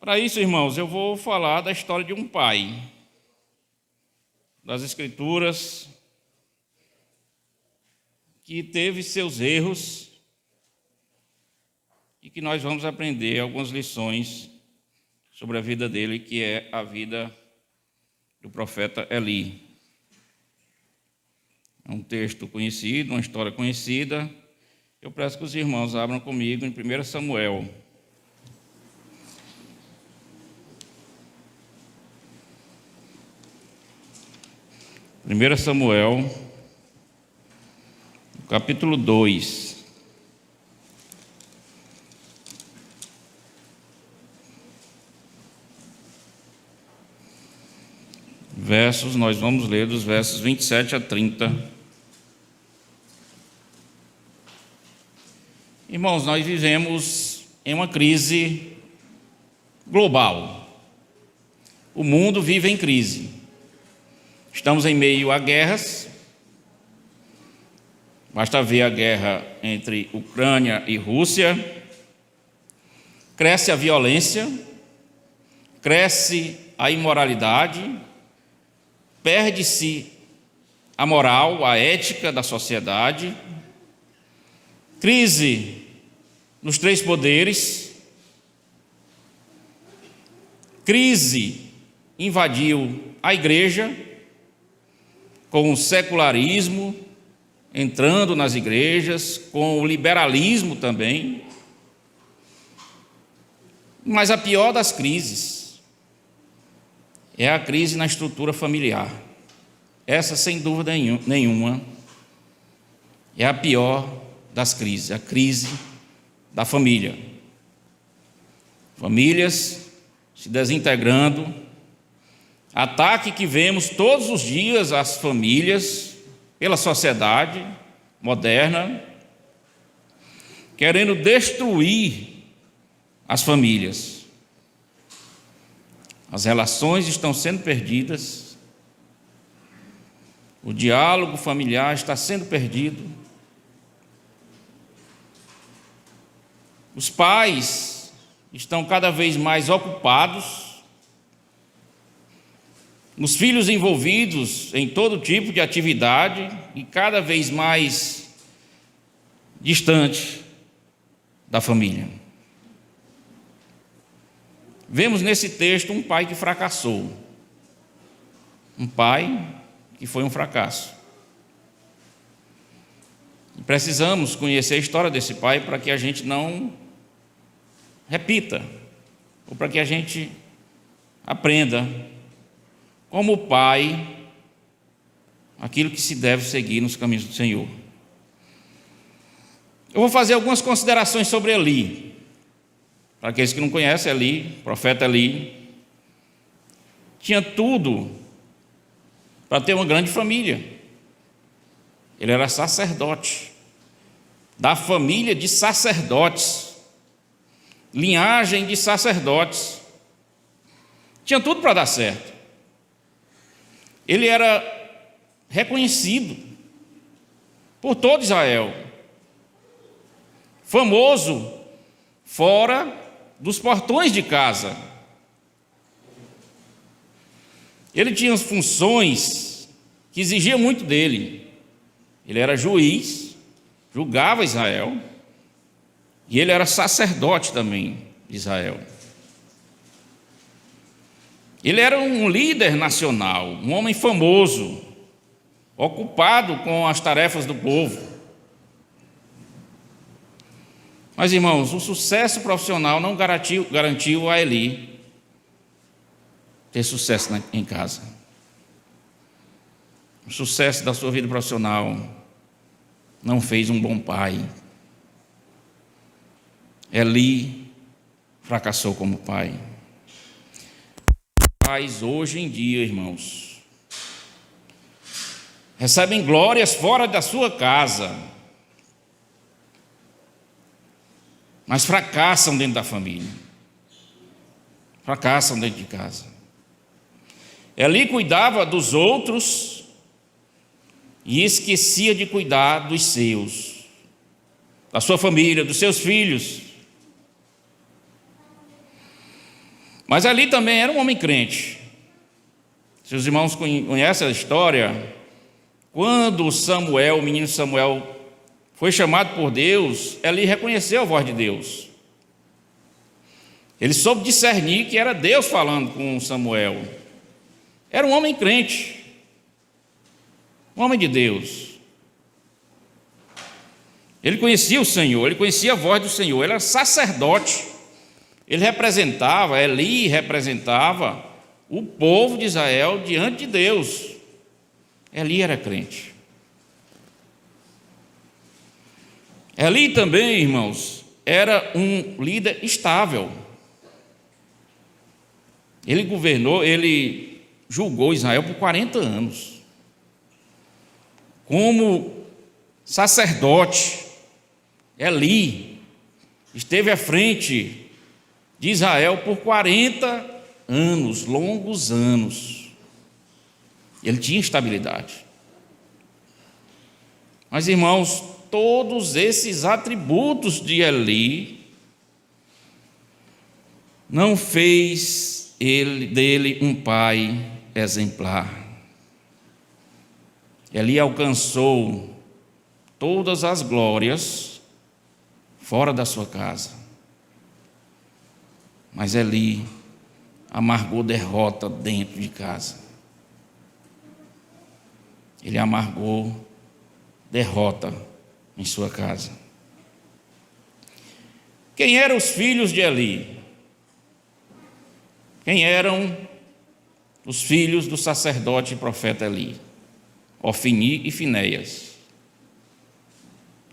Para isso, irmãos, eu vou falar da história de um pai, das Escrituras, que teve seus erros e que nós vamos aprender algumas lições sobre a vida dele, que é a vida do profeta Eli. É um texto conhecido, uma história conhecida. Eu peço que os irmãos abram comigo em 1 Samuel. Primeira Samuel, capítulo 2. Nós vamos ler dos versos 27 a 30. Irmãos, nós vivemos em uma crise global. O mundo vive em crise. Estamos em meio a guerras. Basta ver a guerra entre Ucrânia e Rússia. Cresce a violência, cresce a imoralidade, perde-se a moral, a ética da sociedade, crise nos três poderes, crise invadiu a igreja, com o secularismo entrando nas igrejas, com o liberalismo também. Mas a pior das crises é a crise na estrutura familiar. Essa, sem dúvida nenhuma, é a pior das crises, a crise da família. Famílias se desintegrando, ataque que vemos todos os dias às famílias pela sociedade moderna, querendo destruir as famílias. As relações estão sendo perdidas, o diálogo familiar está sendo perdido, os pais estão cada vez mais ocupados, os filhos envolvidos em todo tipo de atividade e cada vez mais distante da família. Vemos nesse texto um pai que fracassou, um pai que foi um fracasso. E precisamos conhecer a história desse pai para que a gente não repita, ou para que a gente aprenda como pai aquilo que se deve seguir nos caminhos do Senhor. Eu vou fazer algumas considerações sobre Eli. Para aqueles que não conhecem Eli, o profeta Eli tinha tudo para ter uma grande família. Ele era sacerdote, da família de sacerdotes, linhagem de sacerdotes. Tinha tudo para dar certo. Ele era reconhecido por todo Israel, famoso fora dos portões de casa. Ele tinha funções que exigiam muito dele. Ele era juiz, julgava Israel, e ele era sacerdote também de Israel. Ele era um líder nacional, um homem famoso, ocupado com as tarefas do povo. Mas, irmãos, o sucesso profissional não garantiu a Eli ter sucesso em casa. O sucesso da sua vida profissional não fez um bom pai. Eli fracassou como pai. Pais hoje em dia, irmãos, recebem glórias fora da sua casa, mas fracassam dentro da família, fracassam dentro de casa. Eli cuidava dos outros e esquecia de cuidar dos seus, da sua família, dos seus filhos. Mas Eli também era um homem crente. Se os irmãos conhecem a história, quando Samuel, o menino Samuel, foi chamado por Deus, Eli reconheceu a voz de Deus. Ele soube discernir que era Deus falando com Samuel. Era um homem crente, um homem de Deus. Ele conhecia o Senhor, ele conhecia a voz do Senhor, ele era sacerdote. Eli representava o povo de Israel diante de Deus. Eli era crente. Eli também, irmãos, era um líder estável. Ele julgou Israel por 40 anos. Como sacerdote, Eli esteve à frente de Israel por 40 anos, longos anos. Ele tinha estabilidade. Mas, irmãos, todos esses atributos de Eli não fez dele um pai exemplar. Eli alcançou todas as glórias fora da sua casa. Mas Eli amargou derrota dentro de casa. Ele amargou derrota em sua casa. Quem eram os filhos de Eli? Quem eram os filhos do sacerdote e profeta Eli? Ofni e Finéias.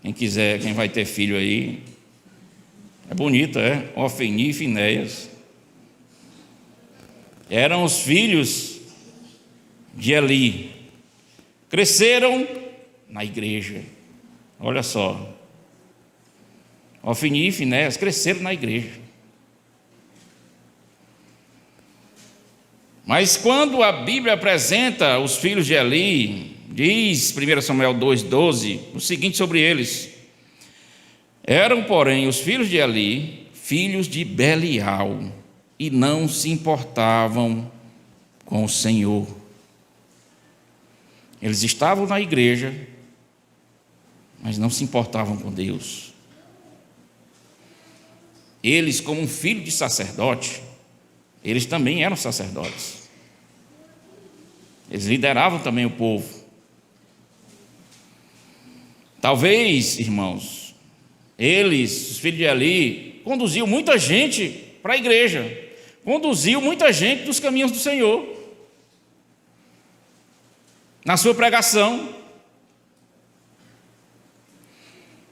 Quem vai ter filho aí, é bonito, Ofni e Finéias. Eram os filhos de Eli. Cresceram na igreja. Olha só. Ofni e Finéias cresceram na igreja. Mas quando a Bíblia apresenta os filhos de Eli, diz 1 Samuel 2,12, o seguinte sobre eles: eram, porém, os filhos de Eli, filhos de Belial, e não se importavam com o Senhor. Eles estavam na igreja, mas não se importavam com Deus. Eles, como um filho de sacerdote, eles também eram sacerdotes. Eles lideravam também o povo. Talvez, irmãos, eles, os filhos de Eli, conduziam muita gente para a igreja, conduziam muita gente dos caminhos do Senhor, na sua pregação,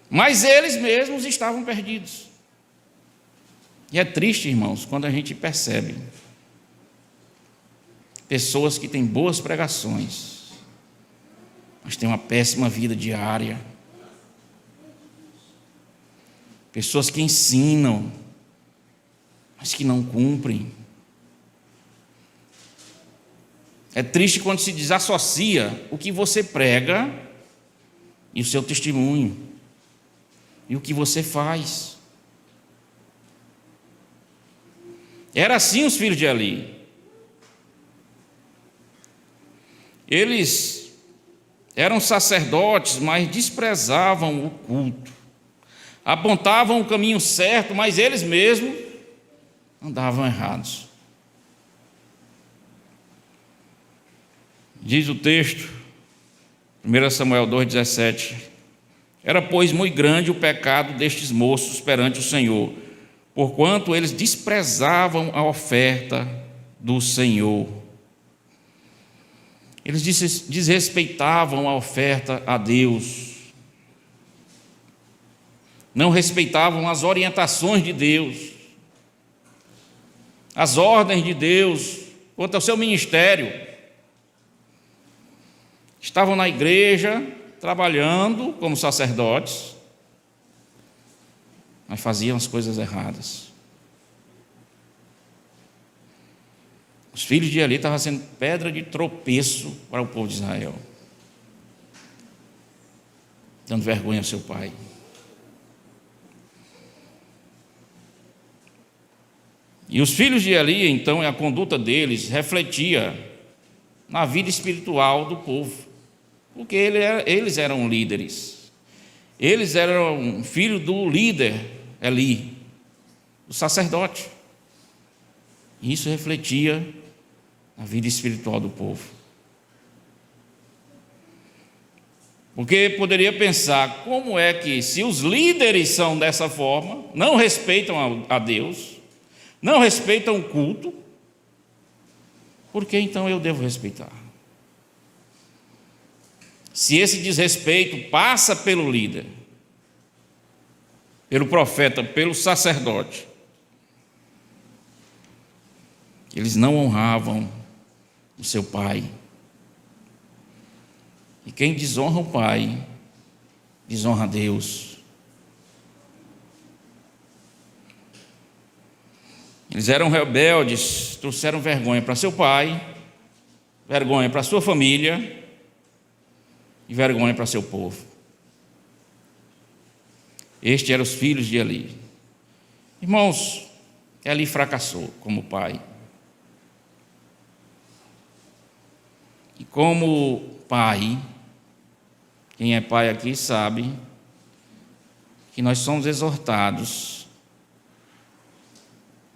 mas eles mesmos estavam perdidos. E é triste, irmãos, quando a gente percebe pessoas que têm boas pregações, mas têm uma péssima vida diária. Pessoas que ensinam, mas que não cumprem. É triste quando se desassocia o que você prega e o seu testemunho, e o que você faz. Era assim os filhos de Eli. Eles eram sacerdotes, mas desprezavam o culto. Apontavam o caminho certo, mas eles mesmos andavam errados. Diz o texto, 1 Samuel 2,17: era, pois, muito grande o pecado destes moços perante o Senhor, porquanto eles desprezavam a oferta do Senhor. Eles desrespeitavam a oferta a Deus, não respeitavam as orientações de Deus, as ordens de Deus quanto ao seu ministério. Estavam na igreja, trabalhando como sacerdotes, mas faziam as coisas erradas. Os filhos de Eli estavam sendo pedra de tropeço para o povo de Israel, dando vergonha ao seu pai. E os filhos de Eli, então, a conduta deles refletia na vida espiritual do povo, porque eles eram líderes. Eles eram filho do líder Eli, do sacerdote. E isso refletia na vida espiritual do povo. Porque poderia pensar, como é que, se os líderes são dessa forma, não respeitam a Deus, não respeitam o culto, por que então eu devo respeitar? Se esse desrespeito passa pelo líder, pelo profeta, pelo sacerdote, eles não honravam o seu pai. E quem desonra o pai, desonra a Deus. Eles eram rebeldes, trouxeram vergonha para seu pai, vergonha para sua família e vergonha para seu povo. Estes eram os filhos de Eli. Irmãos, Eli fracassou como pai. E como pai, quem é pai aqui sabe que nós somos exortados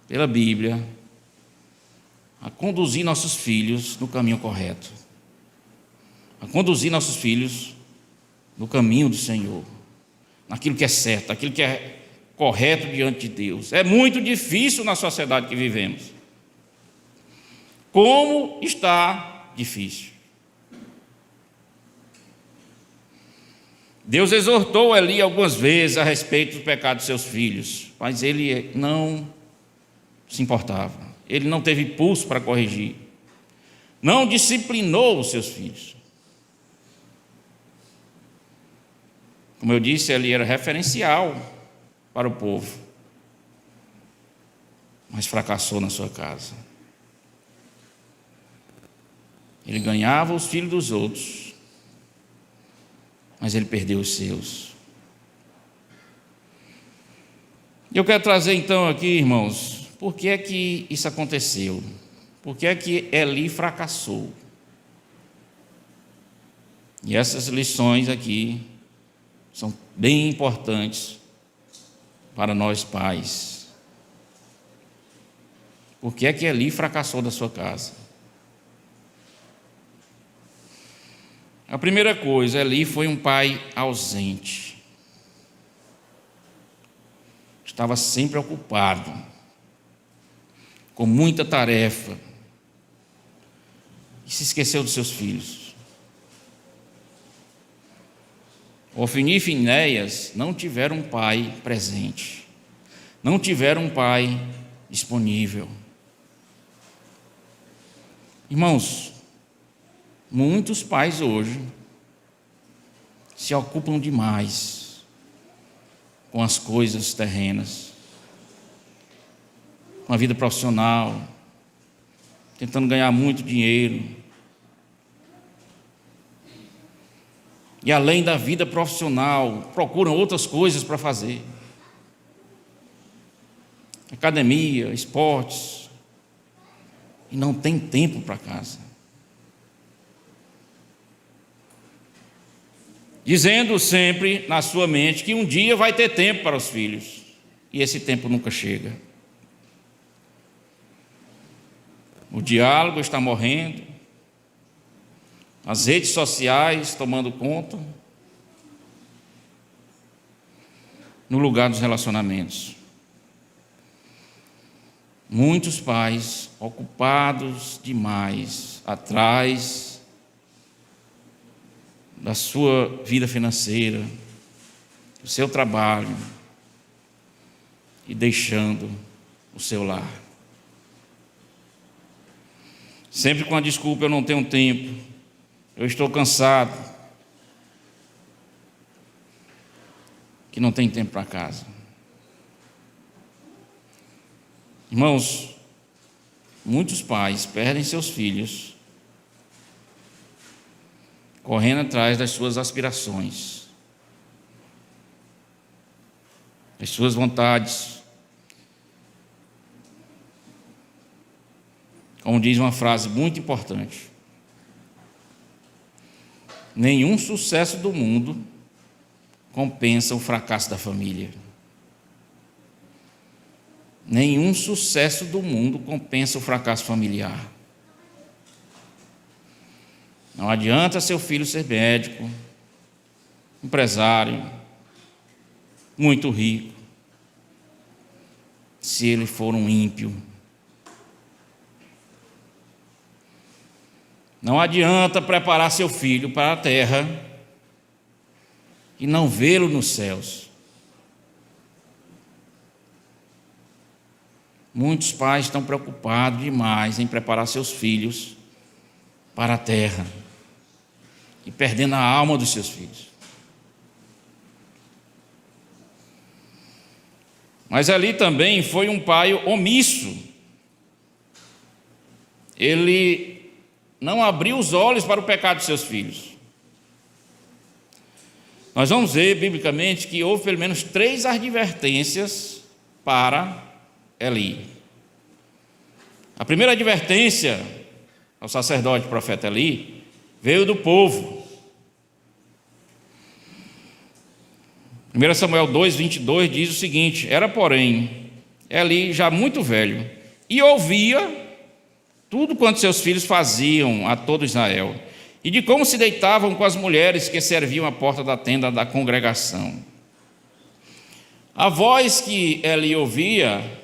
pela Bíblia a conduzir nossos filhos no caminho correto, a conduzir nossos filhos no caminho do Senhor, naquilo que é certo, aquilo que é correto diante de Deus. É muito difícil na sociedade que vivemos. Como está difícil. Deus exortou Eli algumas vezes a respeito do pecado de seus filhos, mas ele não se importava. Ele não teve pulso para corrigir. Não disciplinou os seus filhos. Como eu disse, ele era referencial para o povo, mas fracassou na sua casa. Ele ganhava os filhos dos outros, mas ele perdeu os seus. Eu quero trazer então aqui, irmãos, por que é que isso aconteceu? Por que é que Eli fracassou? E essas lições aqui são bem importantes para nós pais. Por que é que Eli fracassou da sua casa? A primeira coisa, Eli foi um pai ausente. Estava sempre ocupado, com muita tarefa, e se esqueceu dos seus filhos. Ofni e Finéias não tiveram um pai presente, não tiveram um pai disponível. Irmãos, muitos pais hoje se ocupam demais com as coisas terrenas, com a vida profissional, tentando ganhar muito dinheiro. E além da vida profissional, procuram outras coisas para fazer. Academia, esportes. E não tem tempo para casa. Dizendo sempre na sua mente que um dia vai ter tempo para os filhos. E esse tempo nunca chega. O diálogo está morrendo. As redes sociais tomando conta. No lugar dos relacionamentos. Muitos pais ocupados demais atrás da sua vida financeira, do seu trabalho e deixando o seu lar. Sempre com a desculpa: eu não tenho tempo, eu estou cansado, que não tem tempo para casa. Irmãos, muitos pais perdem seus filhos correndo atrás das suas aspirações, das suas vontades, Como diz uma frase muito importante: nenhum sucesso do mundo compensa o fracasso da família. Nenhum sucesso do mundo compensa o fracasso familiar. Não adianta seu filho ser médico, empresário, muito rico, se ele for um ímpio. Não adianta preparar seu filho para a terra e não vê-lo nos céus. Muitos pais estão preocupados demais em preparar seus filhos para a terra e perdendo a alma dos seus filhos. Mas ali também foi um pai omisso. Ele não abriu os olhos para o pecado de seus filhos. Nós vamos ver, biblicamente, que houve pelo menos 3 advertências para Eli. A primeira advertência ao sacerdote profeta Eli veio do povo. 1 Samuel 2:22 diz o seguinte: era, porém, Eli já muito velho, e ouvia tudo quanto seus filhos faziam a todo Israel, e de como se deitavam com as mulheres que serviam à porta da tenda da congregação. A voz que Eli ouvia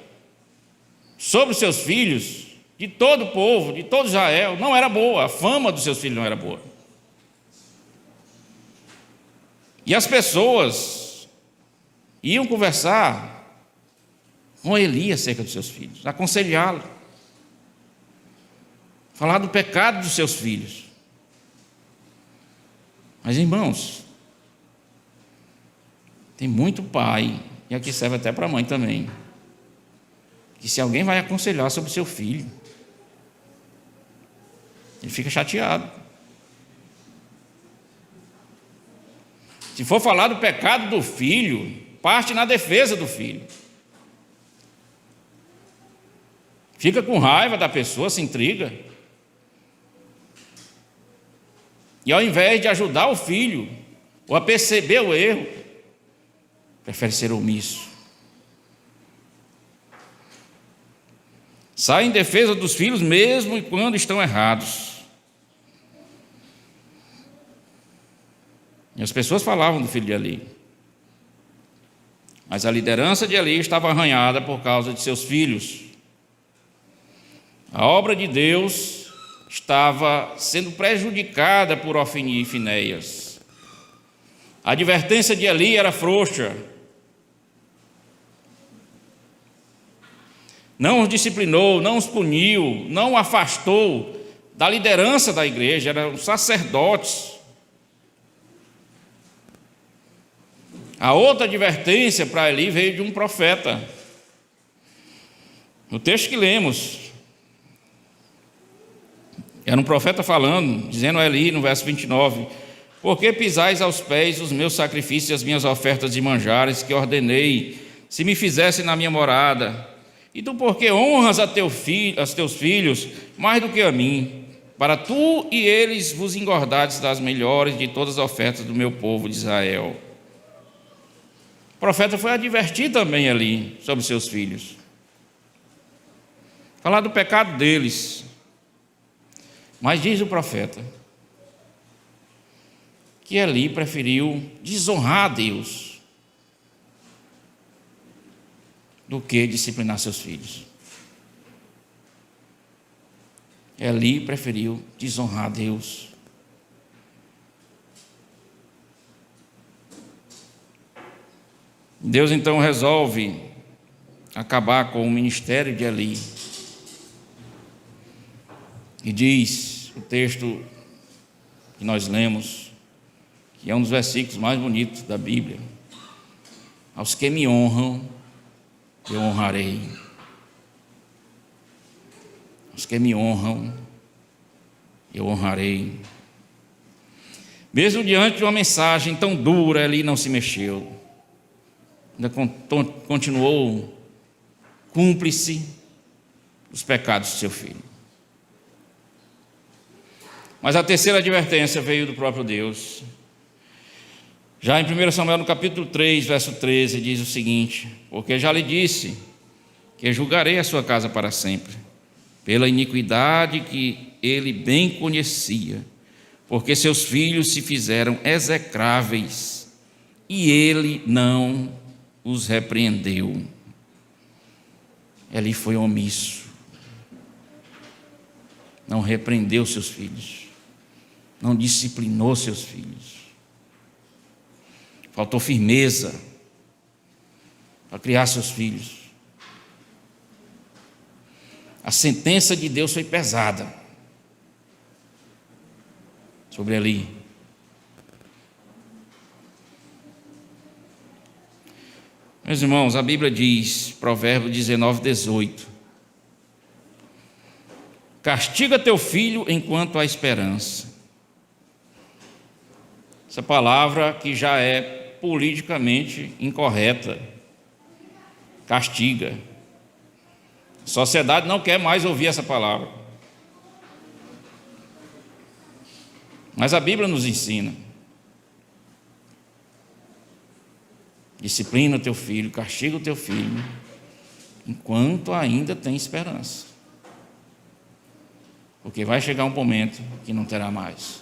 sobre os seus filhos, de todo o povo, de todo Israel, não era boa. A fama dos seus filhos não era boa. E as pessoas iam conversar com Eli acerca dos seus filhos, aconselhá-lo, falar do pecado dos seus filhos. Mas, irmãos, tem muito pai, e aqui serve até para a mãe também, que se alguém vai aconselhar sobre o seu filho, ele fica chateado. Se for falar do pecado do filho, parte na defesa do filho. Fica com raiva da pessoa, se intriga. E ao invés de ajudar o filho, ou a perceber o erro, prefere ser omisso. Sai em defesa dos filhos mesmo quando estão errados. E as pessoas falavam do filho de Eli. Mas a liderança de Eli estava arranhada por causa de seus filhos. A obra de Deus estava sendo prejudicada por Ofni e Finéias. A advertência de Eli era frouxa. Não os disciplinou, não os puniu, não afastou da liderança da igreja, eram sacerdotes. A outra advertência para Eli veio de um profeta. No texto que lemos, era um profeta falando, dizendo a Eli no verso 29: por que pisais aos pés os meus sacrifícios e as minhas ofertas de manjares que ordenei, se me fizesse na minha morada? E tu por que honras a teus filhos mais do que a mim, para tu e eles vos engordades das melhores de todas as ofertas do meu povo de Israel? O profeta foi advertir também ali sobre seus filhos, falar do pecado deles. Mas diz o profeta que Eli preferiu desonrar a Deus do que disciplinar seus filhos. Eli preferiu desonrar a Deus. Deus então resolve acabar com o ministério de Eli. E diz o texto que nós lemos, que é um dos versículos mais bonitos da Bíblia: aos que me honram, eu honrarei. Os que me honram, eu honrarei. Mesmo diante de uma mensagem tão dura, Eli não se mexeu. Ainda continuou cúmplice dos pecados do seu filho. Mas a terceira advertência veio do próprio Deus. Já em 1 Samuel, no capítulo 3, verso 13, diz o seguinte: porque já lhe disse que julgarei a sua casa para sempre, pela iniquidade que ele bem conhecia, porque seus filhos se fizeram execráveis, e ele não os repreendeu. Eli foi omisso, não repreendeu seus filhos, não disciplinou seus filhos, faltou firmeza para criar seus filhos. A sentença de Deus foi pesada sobre Eli. Meus irmãos, a Bíblia diz, Provérbios 19, 18: castiga teu filho enquanto há esperança. Essa palavra que já é politicamente incorreta. Castiga. A sociedade não quer mais ouvir essa palavra. Mas a Bíblia nos ensina: disciplina o teu filho, castiga o teu filho, enquanto ainda tem esperança. Porque vai chegar um momento que não terá mais.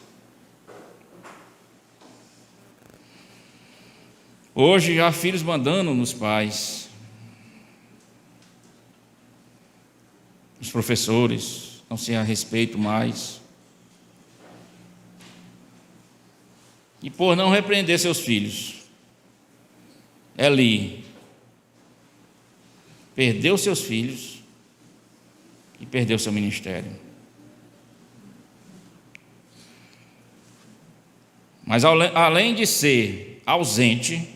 Hoje há filhos mandando nos pais. Os professores não se a respeito mais. E por não repreender seus filhos, Eli perdeu seus filhos e perdeu seu ministério. Mas além de ser ausente,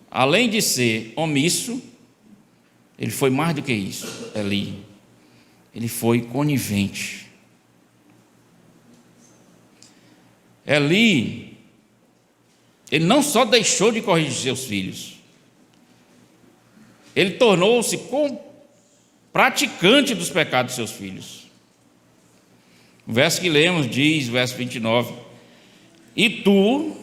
além de ser omisso, ele foi mais do que isso, Eli. Ele foi conivente. Eli, ele não só deixou de corrigir seus filhos, ele tornou-se praticante dos pecados de seus filhos. O verso que lemos diz, verso 29, e tu,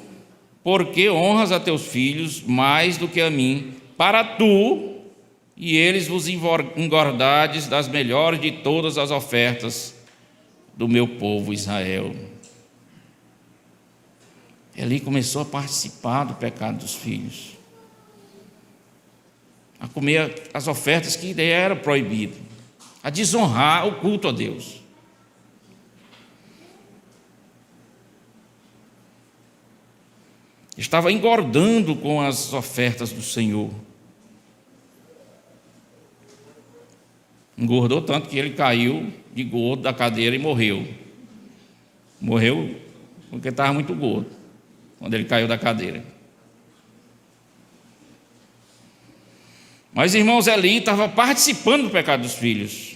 porque honras a teus filhos mais do que a mim, para tu e eles vos engordades das melhores de todas as ofertas do meu povo Israel. Eli começou a participar do pecado dos filhos, a comer as ofertas que era proibido, a desonrar o culto a Deus. Estava engordando com as ofertas do Senhor. Engordou tanto que ele caiu de gordo da cadeira e morreu. Morreu porque estava muito gordo, quando ele caiu da cadeira. Mas, irmãos, Eli estava participando do pecado dos filhos.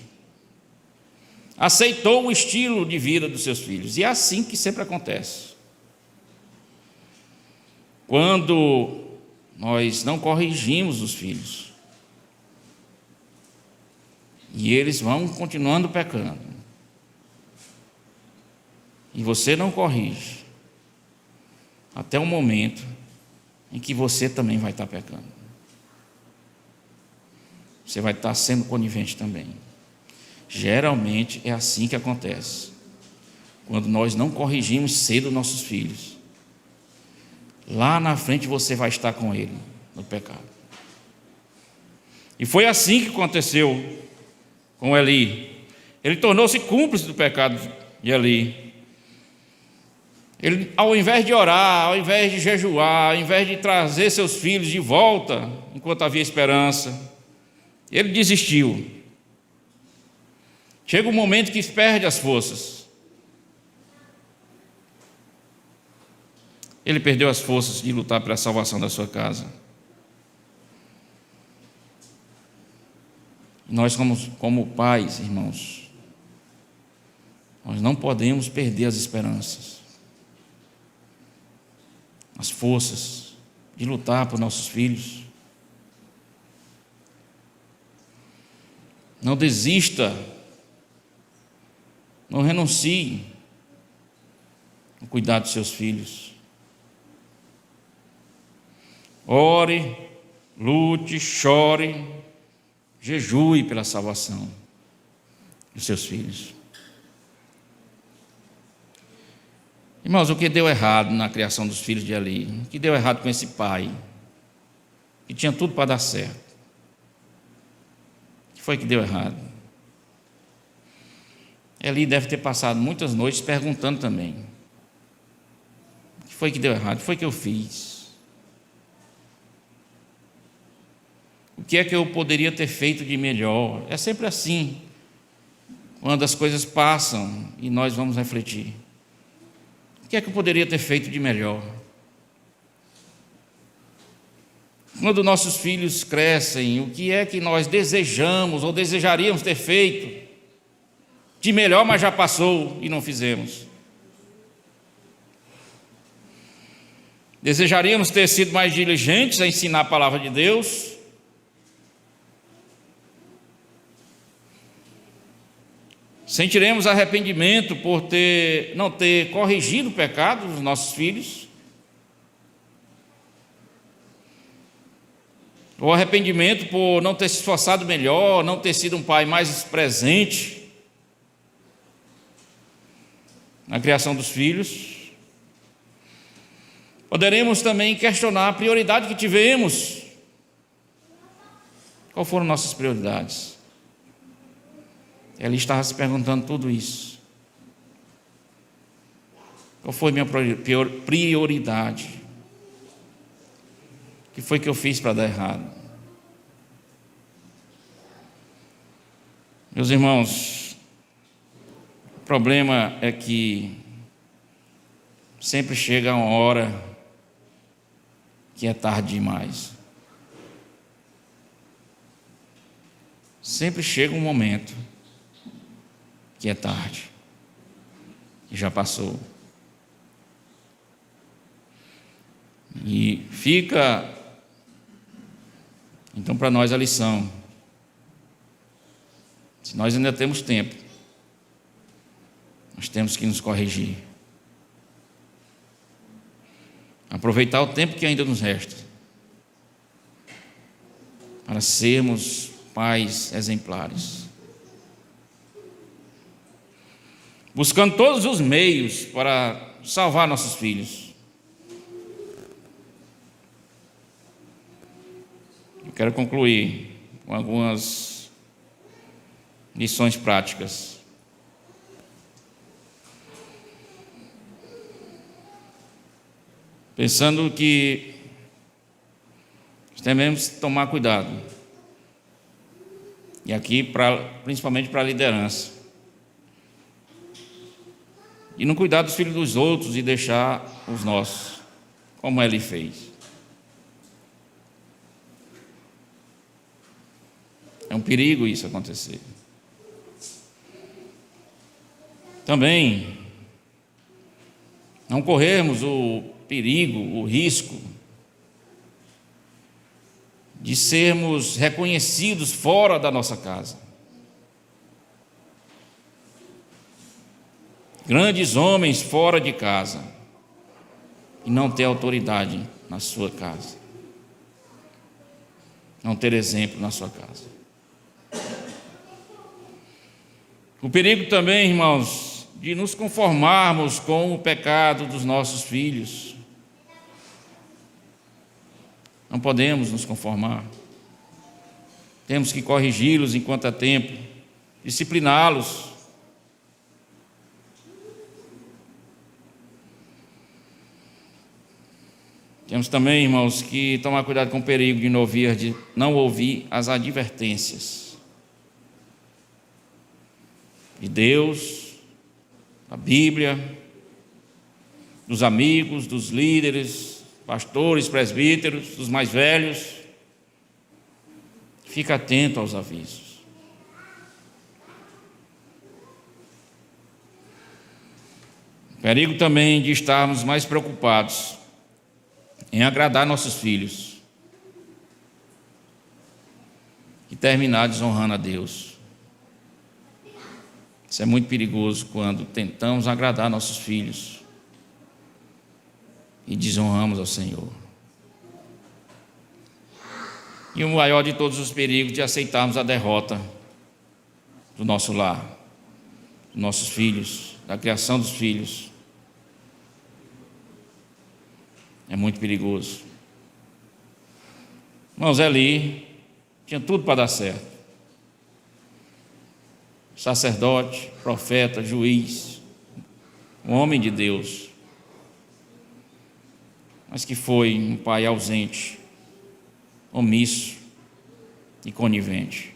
Aceitou o estilo de vida dos seus filhos. E é assim que sempre acontece. Quando nós não corrigimos os filhos, e eles vão continuando pecando, e você não corrige, até o momento em que você também vai estar pecando. Você vai estar sendo conivente também. Geralmente é assim que acontece. Quando nós não corrigimos cedo nossos filhos, lá na frente você vai estar com ele no pecado. E foi assim que aconteceu com Eli. Ele tornou-se cúmplice do pecado de Eli. Ele, ao invés de orar, ao invés de jejuar, ao invés de trazer seus filhos de volta, enquanto havia esperança, ele desistiu. Chega um momento que perde as forças. Ele perdeu as forças de lutar pela salvação da sua casa. Nós, como pais, irmãos, nós não podemos perder as esperanças, as forças de lutar por nossos filhos. Não desista, não renuncie, no cuidado dos seus filhos. Ore, lute, chore, jejue pela salvação dos seus filhos. Irmãos, o que deu errado na criação dos filhos de Eli? O que deu errado com esse pai, que tinha tudo para dar certo? O que foi que deu errado? Eli deve ter passado muitas noites perguntando também: o que foi que deu errado? O que foi que eu fiz? O que é que eu poderia ter feito de melhor? É sempre assim, quando as coisas passam e nós vamos refletir. O que é que eu poderia ter feito de melhor? Quando nossos filhos crescem, o que é que nós desejamos ou desejaríamos ter feito de melhor, mas já passou e não fizemos? Desejaríamos ter sido mais diligentes a ensinar a palavra de Deus? Sentiremos arrependimento por não ter corrigido o pecado dos nossos filhos? Ou arrependimento por não ter se esforçado melhor, não ter sido um pai mais presente na criação dos filhos? Poderemos também questionar a prioridade que tivemos. Qual foram nossas prioridades? Ele estava se perguntando tudo isso. Qual foi minha prioridade? O que foi que eu fiz para dar errado? Meus irmãos, o problema é que sempre chega uma hora que é tarde demais. Sempre chega um momento que é tarde, que já passou. E fica, então, para nós a lição. Se nós ainda temos tempo, nós temos que nos corrigir. Aproveitar o tempo que ainda nos resta, para sermos pais exemplares. Buscando todos os meios para salvar nossos filhos. Eu quero concluir com algumas lições práticas. Pensando que devemos tomar cuidado. E aqui, principalmente para a liderança. E não cuidar dos filhos dos outros e deixar os nossos, como ele fez. É um perigo isso acontecer. Também, não corrermos o perigo, o risco de sermos reconhecidos fora da nossa casa. Grandes homens fora de casa e não ter autoridade na sua casa, não ter exemplo na sua casa. O perigo também, irmãos, de nos conformarmos com o pecado dos nossos filhos. Não podemos nos conformar. Temos que corrigi-los enquanto há tempo, discipliná-los. Temos também, irmãos, que tomar cuidado com o perigo de não ouvir as advertências de Deus, da Bíblia, dos amigos, dos líderes, pastores, presbíteros, dos mais velhos. Fica atento aos avisos. Perigo também de estarmos mais preocupados em agradar nossos filhos e terminar desonrando a Deus. Isso é muito perigoso quando tentamos agradar nossos filhos e desonramos ao Senhor. E o maior de todos os perigos de aceitarmos a derrota do nosso lar, dos nossos filhos, da criação dos filhos. É muito perigoso. Irmãos, Eli tinha tudo para dar certo. Sacerdote, profeta, juiz, um homem de Deus, mas que foi um pai ausente, omisso e conivente.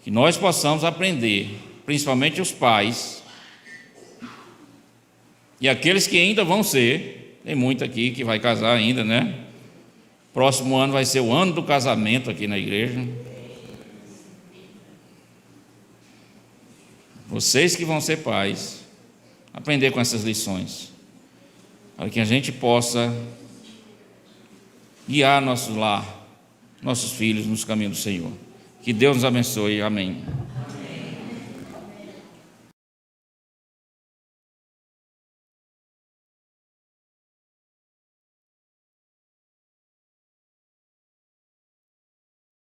Que nós possamos aprender, principalmente os pais e aqueles que ainda vão ser, tem muito aqui que vai casar ainda, né? Próximo ano vai ser o ano do casamento aqui na igreja. Vocês que vão ser pais, aprender com essas lições, para que a gente possa guiar nosso lar, nossos filhos nos caminhos do Senhor. Que Deus nos abençoe. Amém.